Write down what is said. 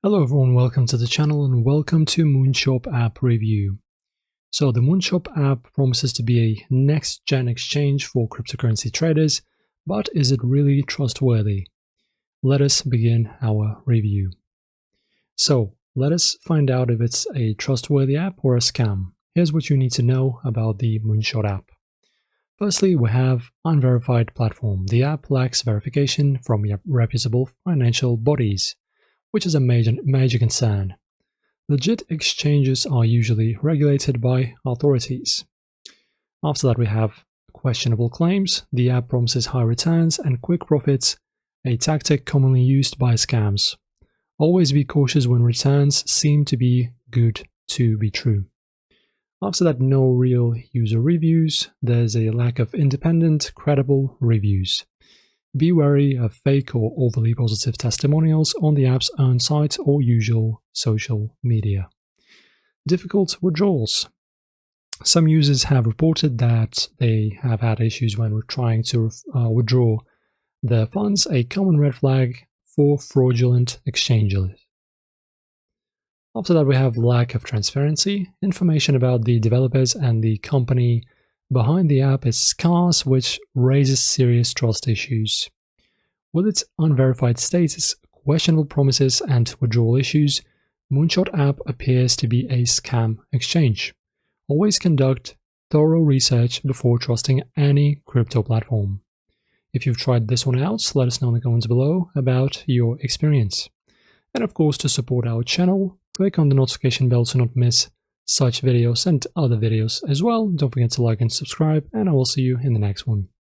Hello everyone, welcome to the channel and welcome to Moonshot App review. So the Moonshot App promises to be a next-gen exchange for cryptocurrency traders, but is it really trustworthy? Let us begin our review. So let us find out if it's a trustworthy app or a scam. Here's what you need to know about the Moonshot App. Firstly, we have unverified platform. The app lacks verification from reputable financial bodies, which is a major concern. Legit exchanges are usually regulated by authorities. After that, we have questionable claims. The app promises high returns and quick profits, a tactic commonly used by scams. Always be cautious when returns seem to be good to be true. After that, no real user reviews. There's a lack of independent, credible reviews. Be wary of fake or overly positive testimonials on the app's own site or usual social media. Difficult withdrawals. Some users have reported that they have had issues when trying to withdraw their funds, a common red flag for fraudulent exchanges. After that, we have lack of transparency. Information about the developers and the company behind the app is scarce, which raises serious trust issues. With its unverified status, questionable promises, and withdrawal issues, Moonshot App appears to be a scam exchange. Always conduct thorough research before trusting any crypto platform. If you've tried this one out, let us know in the comments below about your experience. And of course, to support our channel, click on the notification bell to not miss such videos and other videos as well. Don't forget to like and subscribe, and I will see you in the next one.